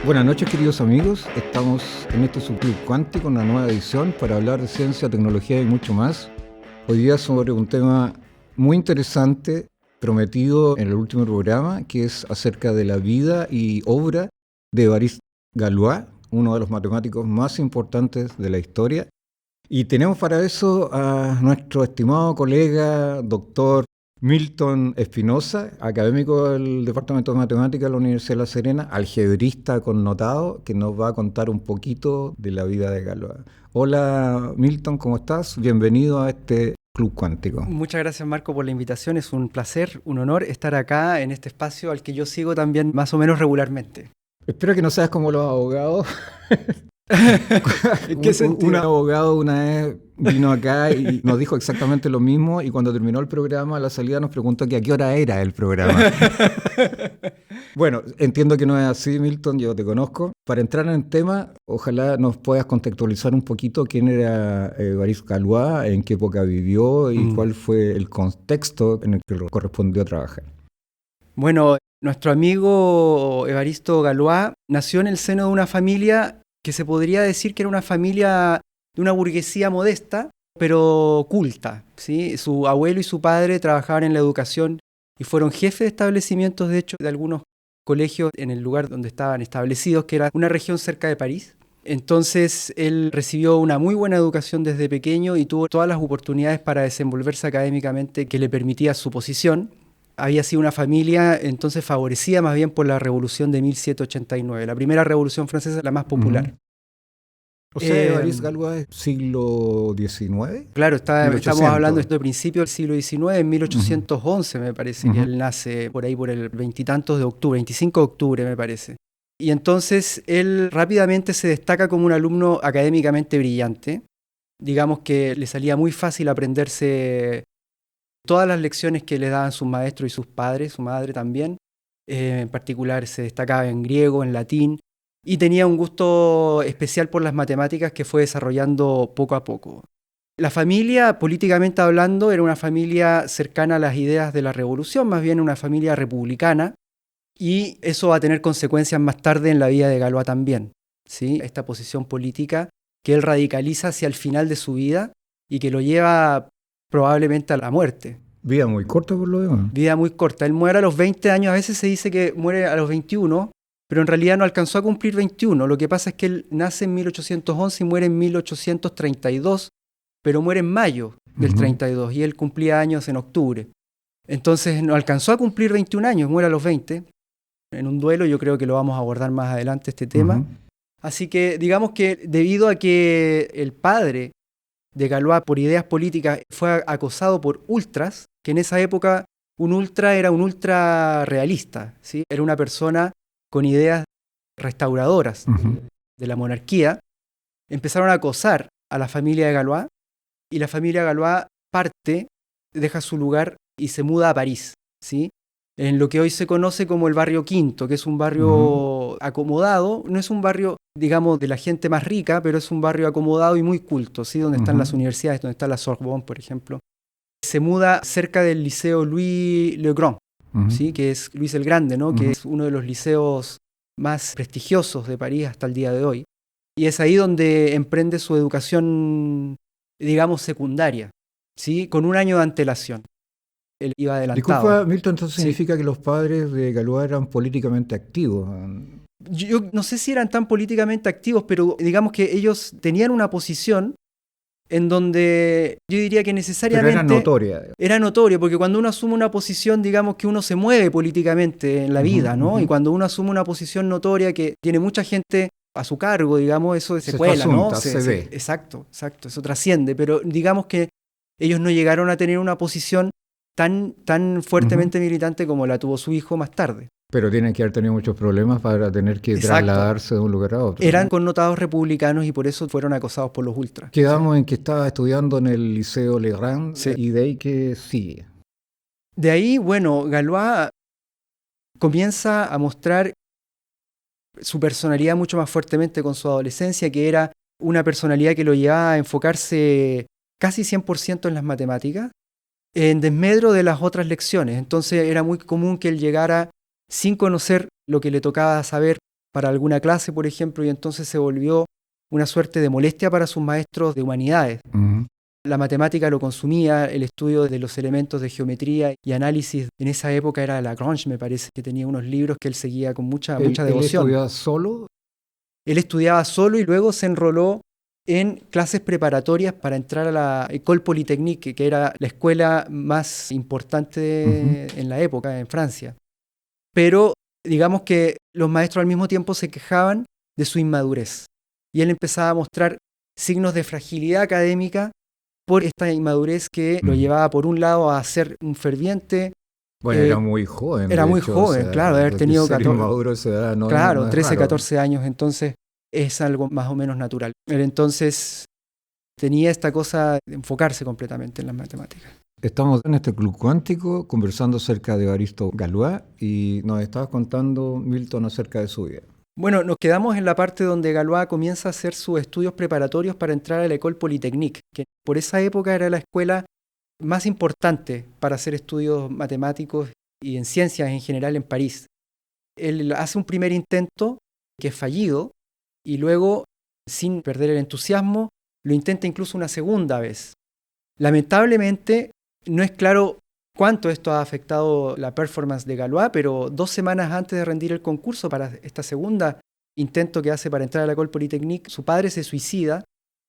Buenas noches, queridos amigos. Estamos en este subclub cuántico, una nueva edición para hablar de ciencia, tecnología y mucho más. Hoy día sobre un tema muy interesante, prometido en el último programa, que es acerca de la vida y obra de Évariste Galois, uno de los matemáticos más importantes de la historia. Y tenemos para eso a nuestro estimado colega, doctor Milton Espinosa, académico del Departamento de Matemáticas de la Universidad de La Serena, algebrista connotado, que nos va a contar un poquito de la vida de Galois. Hola Milton, ¿cómo estás? Bienvenido a este Club Cuántico. Muchas gracias, Marco, por la invitación. Es un placer, un honor estar acá en este espacio al que yo sigo también más o menos regularmente. Espero que no seas como los abogados. ¿En qué sentido? Un abogado una vez vino acá y nos dijo exactamente lo mismo, y cuando terminó el programa, a la salida nos preguntó que a qué hora era el programa. Bueno, entiendo que no es así, Milton, yo te conozco. Para entrar en el tema, ojalá nos puedas contextualizar un poquito quién era Évariste Galois, en qué época vivió y cuál fue el contexto en el que le correspondió trabajar. Bueno, nuestro amigo Évariste Galois nació en el seno de una familia que se podría decir que era una familia de una burguesía modesta, pero culta, ¿sí? Su abuelo y su padre trabajaban en la educación y fueron jefes de establecimientos, de hecho, de algunos colegios en el lugar donde estaban establecidos, que era una región cerca de París. Entonces, él recibió una muy buena educación desde pequeño y tuvo todas las oportunidades para desenvolverse académicamente que le permitía su posición. Había sido una familia entonces favorecida más bien por la Revolución de 1789, la primera Revolución Francesa, la más popular. O sea, Évariste Galois es siglo XIX. Claro, estamos 1800. hablando de esto de principio del siglo XIX, en 1811 me parece que él nace por ahí por el veintitantos de octubre, 25 de octubre me parece. Y entonces él rápidamente se destaca como un alumno académicamente brillante. Digamos que le salía muy fácil aprenderse todas las lecciones que le daban sus maestros y sus padres, su madre también. En particular se destacaba en griego, en latín, y tenía un gusto especial por las matemáticas que fue desarrollando poco a poco. La familia, políticamente hablando, era una familia cercana a las ideas de la revolución, más bien una familia republicana, y eso va a tener consecuencias más tarde en la vida de Galois también, ¿sí? Esta posición política que él radicaliza hacia el final de su vida y que lo lleva probablemente a la muerte. Vida muy corta por lo demás. Vida muy corta. Él muere a los 20 años, a veces se dice que muere a los 21, pero en realidad no alcanzó a cumplir 21. Lo que pasa es que él nace en 1811 y muere en 1832, pero muere en mayo del 32 y él cumplía años en octubre. Entonces no alcanzó a cumplir 21 años, muere a los 20. En un duelo, yo creo que lo vamos a abordar más adelante este tema. Así que digamos que debido a que el padre de Galois por ideas políticas fue acosado por ultras, que en esa época un ultra era un ultra realista, ¿sí? Era una persona con ideas restauradoras de la monarquía. Empezaron a acosar a la familia de Galois y la familia Galois parte, deja su lugar y se muda a París, ¿sí? En lo que hoy se conoce como el barrio Quinto, que es un barrio acomodado, no es un barrio, digamos, de la gente más rica, pero es un barrio acomodado y muy culto, ¿sí? Donde están las universidades, donde está la Sorbonne, por ejemplo. Se muda cerca del liceo Louis Le Grand, ¿sí? Que es Luis el Grande, ¿no? Que es uno de los liceos más prestigiosos de París hasta el día de hoy. Y es ahí donde emprende su educación, digamos, secundaria, ¿sí? Con un año de antelación. Él iba adelantado. Disculpa, Milton, entonces significa que los padres de Galois eran políticamente activos. Yo no sé si eran tan políticamente activos, pero digamos que ellos tenían una posición en donde yo diría que necesariamente... Pero era notoria. Era notoria, porque cuando uno asume una posición, digamos que uno se mueve políticamente en la vida, ¿no? Y cuando uno asume una posición notoria que tiene mucha gente a su cargo, digamos, eso se cuela, ¿no? Se ve. Exacto, eso trasciende, pero digamos que ellos no llegaron a tener una posición tan fuertemente militante como la tuvo su hijo más tarde. Pero tienen que haber tenido muchos problemas para tener que trasladarse de un lugar a otro. Eran connotados republicanos y por eso fueron acosados por los ultras. Quedamos en que estaba estudiando en el Liceo Le Grand, y de ahí que sigue. De ahí, bueno, Galois comienza a mostrar su personalidad mucho más fuertemente con su adolescencia, que era una personalidad que lo llevaba a enfocarse casi 100% en las matemáticas, en desmedro de las otras lecciones. Entonces era muy común que él llegara sin conocer lo que le tocaba saber para alguna clase, por ejemplo, y entonces se volvió una suerte de molestia para sus maestros de humanidades. Ujú. La matemática lo consumía, el estudio de los elementos de geometría y análisis. En esa época era Lagrange, me parece, que tenía unos libros que él seguía con mucha ¿Él devoción. estudiaba solo? Él estudiaba solo y luego se enroló en clases preparatorias para entrar a la École Polytechnique, que era la escuela más importante en la época, en Francia. Pero digamos que los maestros al mismo tiempo se quejaban de su inmadurez. Y él empezaba a mostrar signos de fragilidad académica por esta inmadurez que lo llevaba por un lado a ser un ferviente. Bueno, era muy joven. Era de muy hecho, joven, o sea, claro, de haber tenido ser 14, inmaduro a esa edad no claro, es 13, raro. 14 años, entonces es algo más o menos natural. Él entonces tenía esta cosa de enfocarse completamente en las matemáticas. Estamos en este club cuántico conversando acerca de Evaristo Galois y nos estabas contando, Milton, acerca de su vida. Bueno, nos quedamos en la parte donde Galois comienza a hacer sus estudios preparatorios para entrar a la École Polytechnique, que por esa época era la escuela más importante para hacer estudios matemáticos y en ciencias en general en París. Él hace un primer intento que es fallido y luego, sin perder el entusiasmo, lo intenta incluso una segunda vez. Lamentablemente, no es claro cuánto esto ha afectado la performance de Galois, pero 2 semanas antes de rendir el concurso para esta segunda intento que hace para entrar a la École Polytechnique, su padre se suicida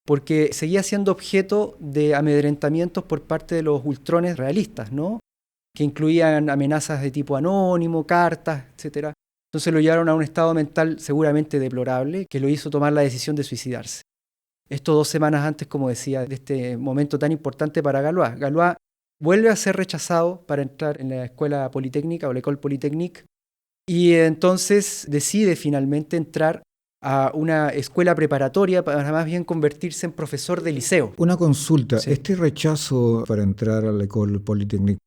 porque seguía siendo objeto de amedrentamientos por parte de los ultrones realistas, ¿no? Que incluían amenazas de tipo anónimo, cartas, etc. Entonces lo llevaron a un estado mental seguramente deplorable que lo hizo tomar la decisión de suicidarse. Esto 2 semanas antes, como decía, de este momento tan importante para Galois. Galois vuelve a ser rechazado para entrar en la escuela politécnica o la École Polytechnique y entonces decide finalmente entrar a una escuela preparatoria para más bien convertirse en profesor de liceo. Una consulta, Sí. este rechazo para entrar a la École Polytechnique,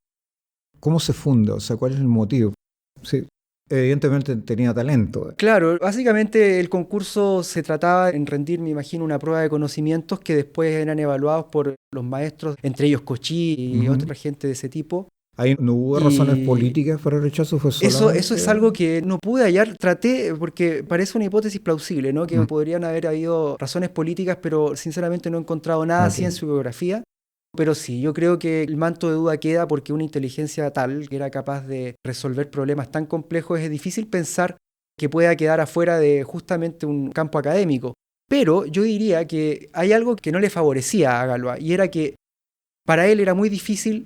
¿cómo se funda? O sea, ¿cuál es el motivo? Sí, evidentemente tenía talento. Claro, básicamente el concurso se trataba en rendir, me imagino, una prueba de conocimientos que después eran evaluados por los maestros, entre ellos Cauchy y otra gente de ese tipo. Ahí no hubo razones políticas para el rechazo, fue solamente... Eso es algo que no pude hallar, traté, porque parece una hipótesis plausible, ¿no? Que podrían haber habido razones políticas, pero sinceramente no he encontrado nada así en su biografía. Pero sí, yo creo que el manto de duda queda porque una inteligencia tal que era capaz de resolver problemas tan complejos es difícil pensar que pueda quedar afuera de justamente un campo académico. Pero yo diría que hay algo que no le favorecía a Galois y era que para él era muy difícil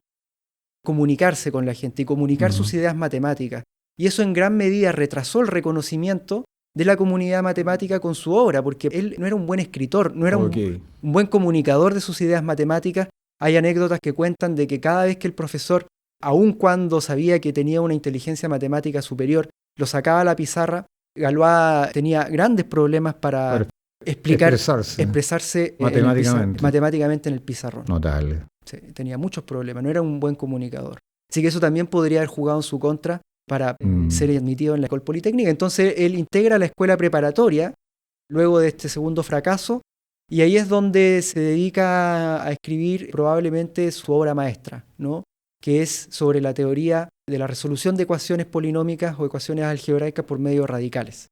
comunicarse con la gente y comunicar sus ideas matemáticas. Y eso en gran medida retrasó el reconocimiento de la comunidad matemática con su obra, porque él no era un buen escritor, no era un buen comunicador de sus ideas matemáticas. Hay anécdotas que cuentan de que cada vez que el profesor, aun cuando sabía que tenía una inteligencia matemática superior, lo sacaba a la pizarra, Galois tenía grandes problemas para expresarse matemáticamente en el pizarrón. Notable. Sí, tenía muchos problemas, no era un buen comunicador. Así que eso también podría haber jugado en su contra para ser admitido en la École Polytechnique. Entonces él integra la escuela preparatoria luego de este segundo fracaso y ahí es donde se dedica a escribir probablemente su obra maestra, ¿no? Que es sobre la teoría de la resolución de ecuaciones polinómicas o ecuaciones algebraicas por medios radicales.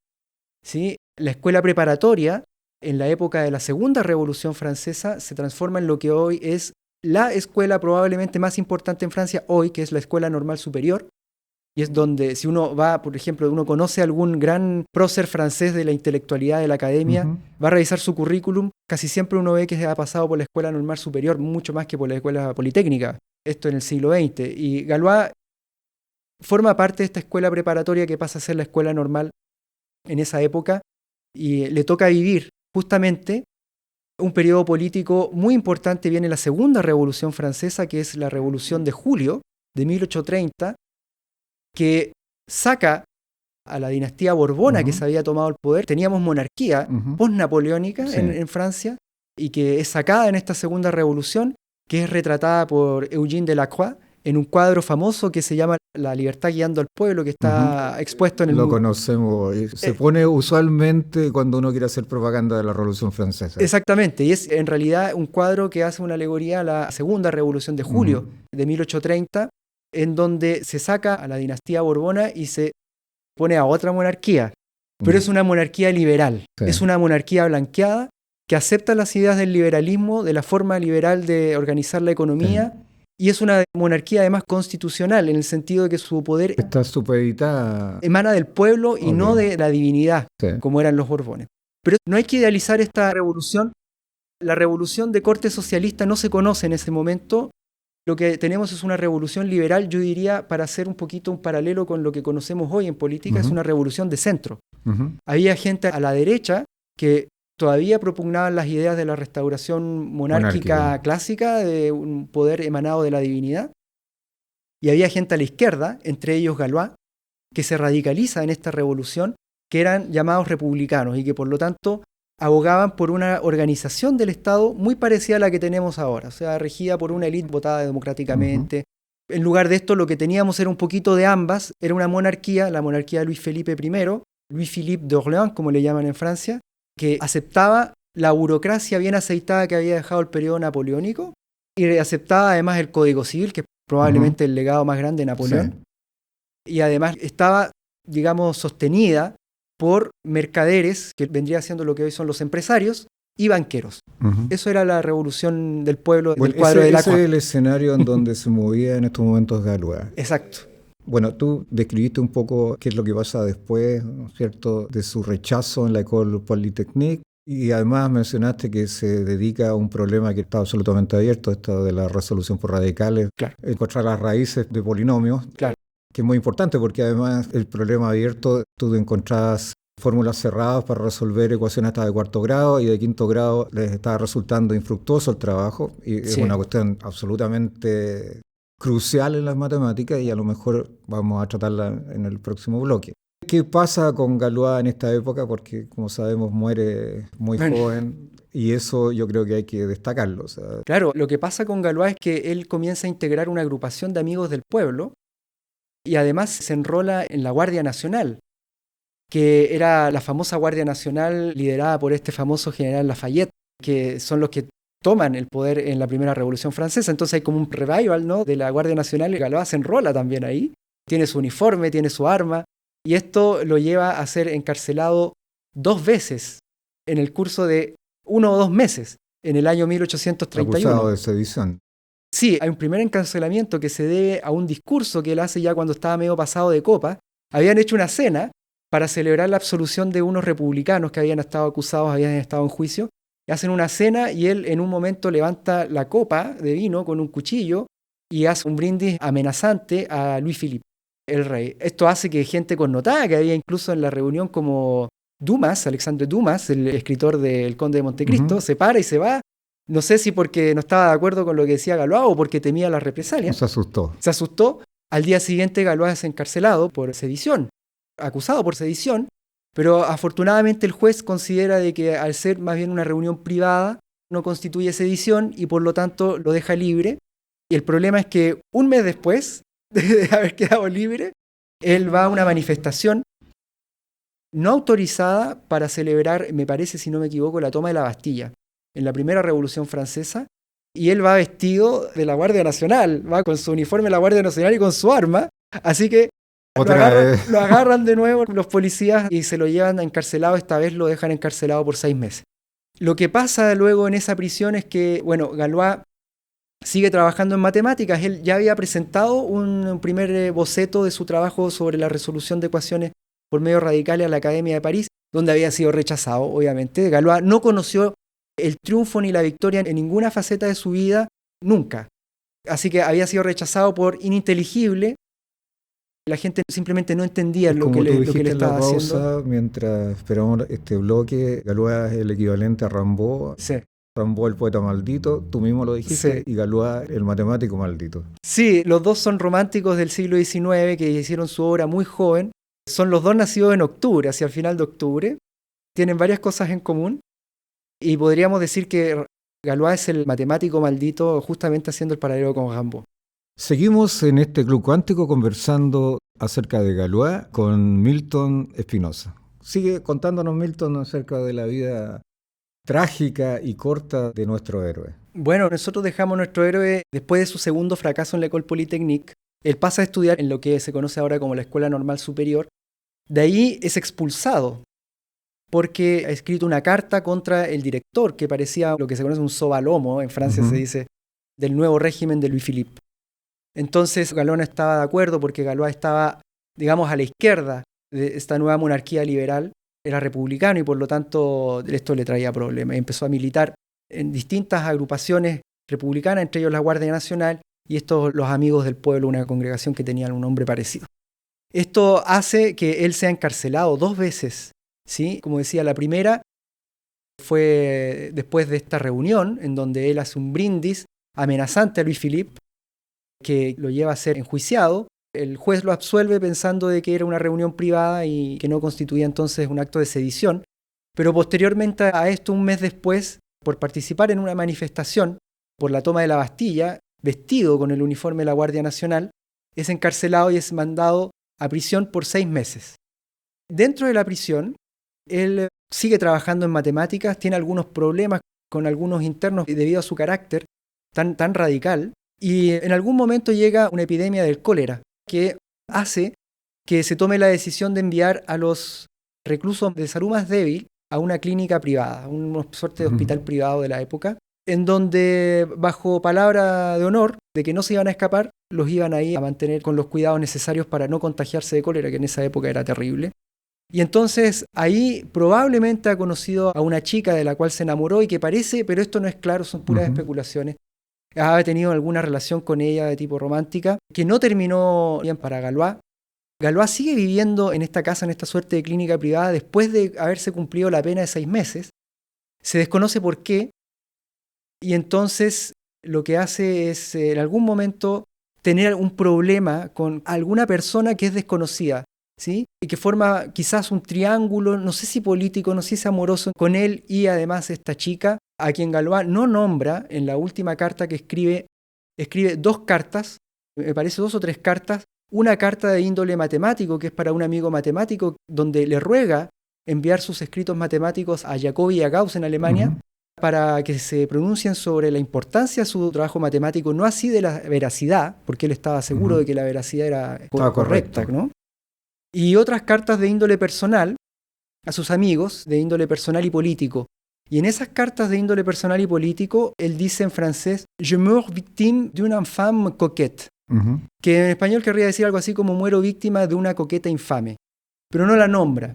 ¿Sí? La escuela preparatoria, en la época de la Segunda Revolución Francesa, se transforma en lo que hoy es la escuela probablemente más importante en Francia hoy, que es la Escuela Normal Superior, y es donde si uno va, por ejemplo, uno conoce a algún gran prócer francés de la intelectualidad de la academia, va a revisar su currículum, casi siempre uno ve que ha pasado por la Escuela Normal Superior, mucho más que por la Escuela Politécnica, esto en el siglo XX, y Galois forma parte de esta escuela preparatoria que pasa a ser la escuela normal en esa época, y le toca vivir justamente un periodo político muy importante. Viene la Segunda Revolución Francesa, que es la Revolución de Julio de 1830, que saca a la dinastía borbona que se había tomado el poder. Teníamos monarquía post-napoleónica en Francia y que es sacada en esta Segunda Revolución, que es retratada por Eugène Delacroix en un cuadro famoso que se llama La libertad guiando al pueblo, que está expuesto en el Lo museo. conocemos. Se pone usualmente cuando uno quiere hacer propaganda de la Revolución Francesa. Exactamente, y es en realidad un cuadro que hace una alegoría a la Segunda Revolución de Julio de 1830, en donde se saca a la dinastía Borbona y se pone a otra monarquía. Pero es una monarquía liberal, Sí. es una monarquía blanqueada que acepta las ideas del liberalismo, de la forma liberal de organizar la economía, y es una monarquía además constitucional, en el sentido de que su poder Está supeditada. emana del pueblo y no de la divinidad, como eran los Borbones. Pero no hay que idealizar esta revolución. La revolución de corte socialista no se conoce en ese momento. Lo que tenemos es una revolución liberal, yo diría, para hacer un poquito un paralelo con lo que conocemos hoy en política, es una revolución de centro. Había gente a la derecha que todavía propugnaban las ideas de la restauración monárquica clásica, de un poder emanado de la divinidad. Y había gente a la izquierda, entre ellos Galois, que se radicaliza en esta revolución, que eran llamados republicanos y que por lo tanto abogaban por una organización del Estado muy parecida a la que tenemos ahora, o sea, regida por una élite votada democráticamente. En lugar de esto, lo que teníamos era un poquito de ambas, era una monarquía, la monarquía de Luis Felipe I, Louis Philippe d'Orléans, como le llaman en Francia, que aceptaba la burocracia bien aceitada que había dejado el periodo napoleónico y aceptaba además el Código Civil, que es probablemente el legado más grande de Napoleón. Sí. Y además estaba, digamos, sostenida por mercaderes, que vendría siendo lo que hoy son los empresarios, y banqueros. Eso era la revolución del pueblo, del cuadro de Lacroix. Ese es el escenario en donde se movía en estos momentos Galois. Exacto. Bueno, tú describiste un poco qué es lo que pasa después, ¿no es cierto?, de su rechazo en la École Polytechnique, y además mencionaste que se dedica a un problema que está absolutamente abierto, esto de la resolución por radicales, encontrar las raíces de polinomios, que es muy importante porque además el problema abierto, tú encontrabas fórmulas cerradas para resolver ecuaciones hasta de cuarto grado y de quinto grado les estaba resultando infructuoso el trabajo, y es una cuestión absolutamente crucial en las matemáticas y a lo mejor vamos a tratarla en el próximo bloque. ¿Qué pasa con Galois en esta época? Porque, como sabemos, muere muy joven y eso yo creo que hay que destacarlo. O sea, claro, lo que pasa con Galois es que él comienza a integrar una agrupación de amigos del pueblo y además se enrola en la Guardia Nacional, que era la famosa Guardia Nacional liderada por este famoso general Lafayette, que son los que toman el poder en la primera Revolución Francesa. Entonces hay como un revival, ¿no?, de la Guardia Nacional, y Galois se enrola también ahí. Tiene su uniforme, tiene su arma, y esto lo lleva a ser encarcelado 2 veces en el curso de 1 o 2 meses, en el año 1831. Acusado de sedición. Sí, hay un primer encarcelamiento que se debe a un discurso que él hace ya cuando estaba medio pasado de copa. Habían hecho una cena para celebrar la absolución de unos republicanos que habían estado acusados, habían estado en juicio. Hacen una cena y él en un momento levanta la copa de vino con un cuchillo y hace un brindis amenazante a Louis Philippe, el rey. Esto hace que gente connotada que había incluso en la reunión, como Dumas, Alexandre Dumas, el escritor del Conde de Montecristo, se para y se va. No sé si porque no estaba de acuerdo con lo que decía Galois o porque temía las represalias. Se asustó. Se asustó. Al día siguiente Galois es encarcelado por sedición, acusado por sedición, pero afortunadamente el juez considera de que al ser más bien una reunión privada no constituye sedición y por lo tanto lo deja libre. Y el problema es que un mes después de haber quedado libre, él va a una manifestación no autorizada para celebrar, me parece, si no me equivoco, la toma de la Bastilla en la primera Revolución Francesa, y él va vestido de la Guardia Nacional, va con su uniforme de la Guardia Nacional y con su arma, así que lo agarran de nuevo los policías y se lo llevan encarcelado. Esta vez lo dejan encarcelado por 6 meses. Lo que pasa luego en esa prisión es que, bueno, Galois sigue trabajando en matemáticas. Él ya había presentado un primer boceto de su trabajo sobre la resolución de ecuaciones por medios radicales a la Academia de París, donde había sido rechazado, obviamente. Galois no conoció el triunfo ni la victoria en ninguna faceta de su vida, nunca. Así que había sido rechazado por ininteligible. La gente simplemente no entendía lo que le estaba haciendo. Mientras esperamos este bloque, Galois es el equivalente a Rimbaud. Sí. Rimbaud el poeta maldito, tú mismo lo dijiste, y Galois el matemático maldito. Sí, los dos son románticos del siglo XIX que hicieron su obra muy joven. Son los dos nacidos en octubre, hacia el final de octubre. Tienen varias cosas en común. Y podríamos decir que Galois es el matemático maldito justamente haciendo el paralelo con Rimbaud. Seguimos en este Club Cuántico conversando acerca de Galois con Milton Espinosa. Sigue contándonos, Milton, acerca de la vida trágica y corta de nuestro héroe. Bueno, nosotros dejamos a nuestro héroe después de su segundo fracaso en la École Polytechnique. Él pasa a estudiar en lo que se conoce ahora como la Escuela Normal Superior. De ahí es expulsado porque ha escrito una carta contra el director, que parecía lo que se conoce un sovalomo, en Francia se dice, del nuevo régimen de Louis-Philippe. Entonces Galois no estaba de acuerdo porque Galois estaba, digamos, a la izquierda de esta nueva monarquía liberal, era republicano y por lo tanto esto le traía problemas. Empezó a militar en distintas agrupaciones republicanas, entre ellos la Guardia Nacional y estos los Amigos del Pueblo, una congregación que tenía un nombre parecido. Esto hace que él sea encarcelado 2 veces, ¿sí? Como decía, la primera fue después de esta reunión en donde él hace un brindis amenazante a Louis-Philippe, que lo lleva a ser enjuiciado. El juez lo absuelve pensando de que era una reunión privada y que no constituía entonces un acto de sedición. Pero posteriormente a esto, un mes después, por participar en una manifestación por la toma de la Bastilla, vestido con el uniforme de la Guardia Nacional, es encarcelado y es mandado a prisión por 6 meses. Dentro de la prisión, él sigue trabajando en matemáticas, tiene algunos problemas con algunos internos debido a su carácter tan radical. Y en algún momento llega una epidemia del cólera que hace que se tome la decisión de enviar a los reclusos de salud más débil a una clínica privada, una suerte de hospital privado de la época, en donde bajo palabra de honor de que no se iban a escapar, los iban ahí a mantener con los cuidados necesarios para no contagiarse de cólera, que en esa época era terrible. Y entonces ahí probablemente ha conocido a una chica de la cual se enamoró y que parece, pero esto no es claro, son puras especulaciones, ha tenido alguna relación con ella de tipo romántica, que no terminó bien para Galois. Galois sigue viviendo en esta casa, en esta suerte de clínica privada, después de haberse cumplido la pena de 6 meses. Se desconoce por qué, y entonces lo que hace es, en algún momento, tener un problema con alguna persona que es desconocida, ¿sí? Y que forma quizás un triángulo, no sé si político, no sé si amoroso, con él y además esta chica, a quien Galois no nombra en la última carta que escribe 2 cartas, me parece 2 o 3 cartas, una carta de índole matemático, que es para un amigo matemático, donde le ruega enviar sus escritos matemáticos a Jacobi y a Gauss en Alemania, para que se pronuncien sobre la importancia de su trabajo matemático, no así de la veracidad, porque él estaba seguro de que la veracidad era correcta, ¿no? Y otras cartas de índole personal a sus amigos, de índole personal y político. Y en esas cartas de índole personal y político, él dice en francés, «Je meurs victime d'une femme coquette», que en español querría decir algo así como «muero víctima de una coqueta infame», pero no la nombra.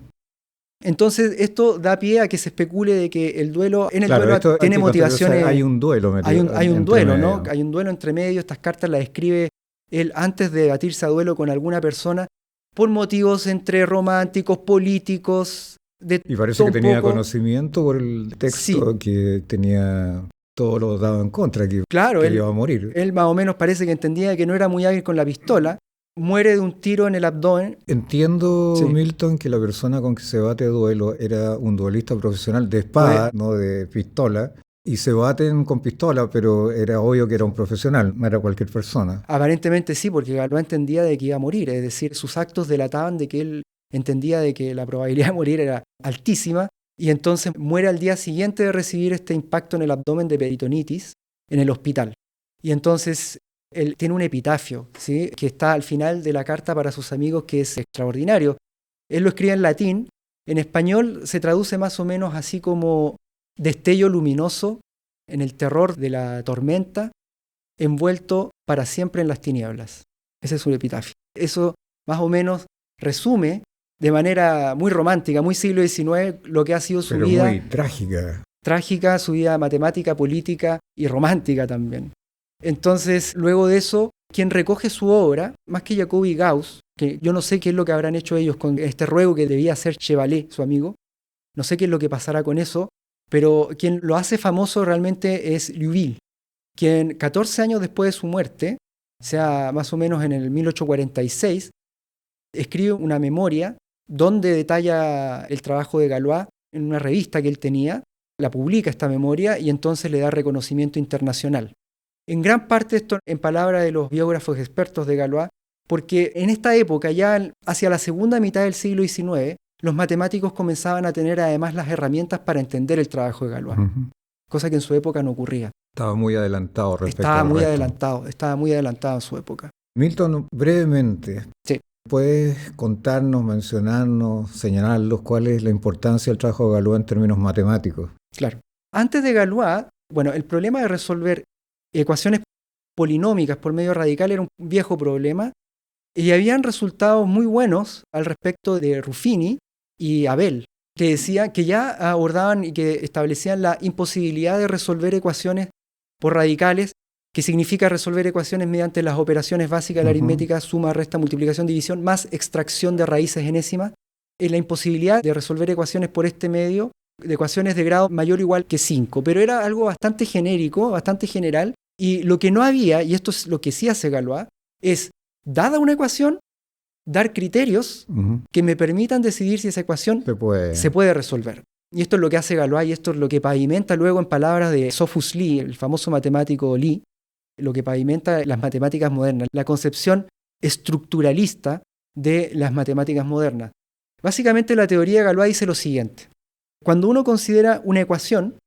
Entonces esto da pie a que se especule de que el duelo, en el duelo tiene motivaciones. Hay un duelo metido. Hay un duelo, ¿no? Hay un duelo entre medio. Estas cartas las escribe él antes de batirse a duelo con alguna persona por motivos entre románticos, políticos. Y parece que tenía conocimiento por el texto, que tenía todo lo dado en contra, que iba a morir. Él más o menos parece que entendía que no era muy hábil con la pistola. Muere de un tiro en el abdomen. Entiendo, Milton, que la persona con que se bate a duelo era un duelista profesional de espada, no de pistola. Y se baten con pistola, pero era obvio que era un profesional, no era cualquier persona. Aparentemente sí, porque Galois entendía de que iba a morir. Es decir, sus actos delataban de que él entendía de que la probabilidad de morir era altísima. Y entonces muere al día siguiente de recibir este impacto en el abdomen de peritonitis en el hospital. Y entonces él tiene un epitafio, ¿sí? Que está al final de la carta para sus amigos, que es extraordinario. Él lo escribe en latín. En español se traduce más o menos así como destello luminoso en el terror de la tormenta, envuelto para siempre en las tinieblas. Ese es su epitafio. Eso más o menos resume de manera muy romántica, muy siglo XIX, lo que ha sido su vida. Pero muy trágica. Trágica, su vida matemática, política y romántica también. Entonces, luego de eso, quien recoge su obra, más que Jacobi y Gauss, que yo no sé qué es lo que habrán hecho ellos con este ruego que debía hacer Chevalet, su amigo, no sé qué es lo que pasará con eso, pero quien lo hace famoso realmente es Liouville, quien 14 años después de su muerte, o sea, más o menos en el 1846, escribe una memoria donde detalla el trabajo de Galois en una revista que él tenía, la publica esta memoria y entonces le da reconocimiento internacional. En gran parte esto en palabras de los biógrafos expertos de Galois, porque en esta época, ya hacia la segunda mitad del siglo XIX, los matemáticos comenzaban a tener además las herramientas para entender el trabajo de Galois, cosa que en su época no ocurría. Estaba muy adelantado respecto Estaba al muy resto. adelantado en su época. Milton, brevemente, Sí. ¿puedes contarnos, mencionarnos, señalarlos cuál es la importancia del trabajo de Galois en términos matemáticos? Claro. Antes de Galois, bueno, el problema de resolver ecuaciones polinómicas por medio radical era un viejo problema y habían resultados muy buenos al respecto de Ruffini y Abel, que decían que ya abordaban y que establecían la imposibilidad de resolver ecuaciones por radicales, que significa resolver ecuaciones mediante las operaciones básicas de la aritmética, suma, resta, multiplicación, división, más extracción de raíces enésimas, y la imposibilidad de resolver ecuaciones por este medio, de ecuaciones de grado mayor o igual que 5, pero era algo bastante genérico, bastante general, y lo que no había, y esto es lo que sí hace Galois, es, dada una ecuación, dar criterios que me permitan decidir si esa ecuación se puede resolver. Y esto es lo que hace Galois y esto es lo que pavimenta luego en palabras de Sophus Lee, el famoso matemático Lee, lo que pavimenta las matemáticas modernas, la concepción estructuralista de las matemáticas modernas. Básicamente la teoría de Galois dice lo siguiente. Cuando uno considera una ecuación,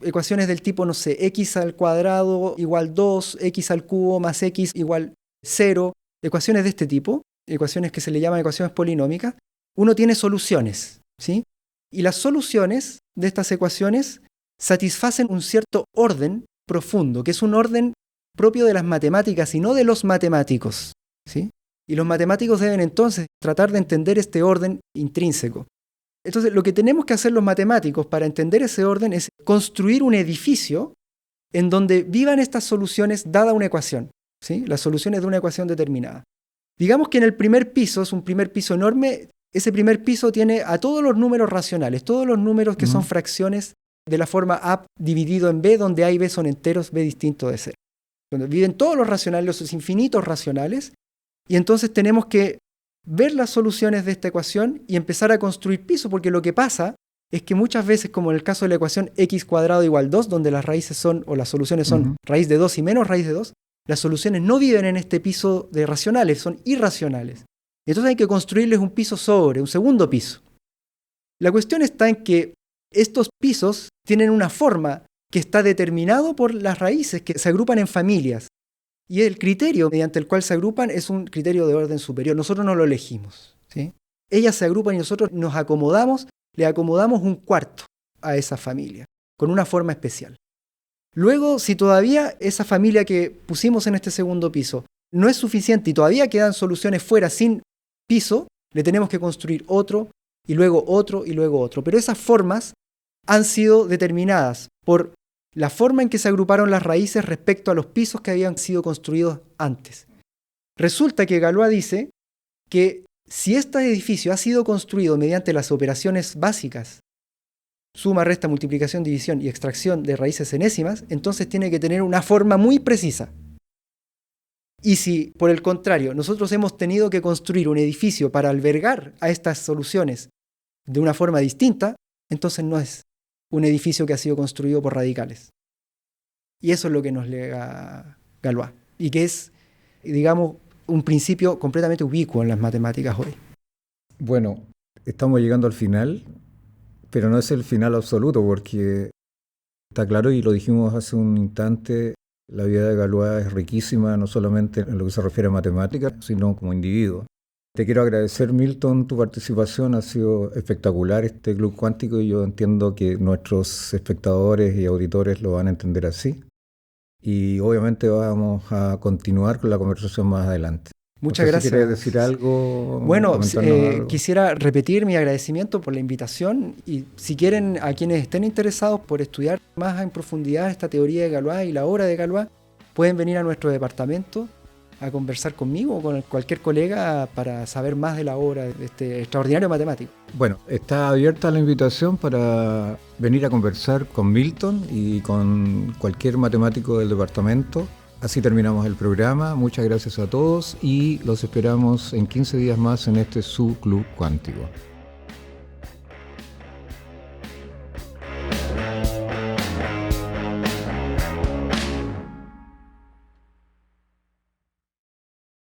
ecuaciones del tipo, no sé, x al cuadrado igual 2, x al cubo más x igual 0, ecuaciones de este tipo, ecuaciones que se le llaman ecuaciones polinómicas, uno tiene soluciones, ¿sí? Y las soluciones de estas ecuaciones satisfacen un cierto orden profundo, que es un orden propio de las matemáticas y no de los matemáticos, ¿sí? Y los matemáticos deben entonces tratar de entender este orden intrínseco. Entonces, lo que tenemos que hacer los matemáticos para entender ese orden es construir un edificio en donde vivan estas soluciones dada una ecuación, ¿sí? Las soluciones de una ecuación determinada. Digamos que en el primer piso, es un primer piso enorme, ese primer piso tiene a todos los números racionales, todos los números que son fracciones de la forma A dividido en B, donde A y B son enteros, B distinto de 0. Donde viven todos los racionales, los infinitos racionales, y entonces tenemos que ver las soluciones de esta ecuación y empezar a construir piso, porque lo que pasa es que muchas veces, como en el caso de la ecuación x cuadrado igual 2, donde las raíces son, o las soluciones son raíz de 2 y menos raíz de 2, las soluciones no viven en este piso de racionales, son irracionales. Entonces hay que construirles un piso sobre, un segundo piso. La cuestión está en que estos pisos tienen una forma que está determinado por las raíces que se agrupan en familias. Y el criterio mediante el cual se agrupan es un criterio de orden superior. Nosotros no lo elegimos, ¿sí? Ellas se agrupan y nosotros nos acomodamos, le acomodamos un cuarto a esa familia, con una forma especial. Luego, si todavía esa familia que pusimos en este segundo piso no es suficiente y todavía quedan soluciones fuera sin piso, le tenemos que construir otro, y luego otro, y luego otro. Pero esas formas han sido determinadas por la forma en que se agruparon las raíces respecto a los pisos que habían sido construidos antes. Resulta que Galois dice que si este edificio ha sido construido mediante las operaciones básicas, suma, resta, multiplicación, división y extracción de raíces enésimas, entonces tiene que tener una forma muy precisa. Y si, por el contrario, nosotros hemos tenido que construir un edificio para albergar a estas soluciones de una forma distinta, entonces no es un edificio que ha sido construido por radicales. Y eso es lo que nos lega Galois, y que es, digamos, un principio completamente ubicuo en las matemáticas hoy. Bueno, estamos llegando al final, pero no es el final absoluto, porque está claro, y lo dijimos hace un instante, la vida de Galois es riquísima, no solamente en lo que se refiere a matemáticas, sino como individuo. Te quiero agradecer, Milton, tu participación, ha sido espectacular este Club Cuántico y yo entiendo que nuestros espectadores y auditores lo van a entender así. Y obviamente vamos a continuar con la conversación más adelante. Muchas gracias. Si quieres decir algo. Bueno, algo. Quisiera repetir mi agradecimiento por la invitación y si quieren, a quienes estén interesados por estudiar más en profundidad esta teoría de Galois y la obra de Galois, pueden venir a nuestro departamento a conversar conmigo o con cualquier colega para saber más de la obra de este extraordinario matemático. Bueno, está abierta la invitación para venir a conversar con Milton y con cualquier matemático del departamento. Así terminamos el programa. Muchas gracias a todos y los esperamos en 15 días más en este su Club Cuántico.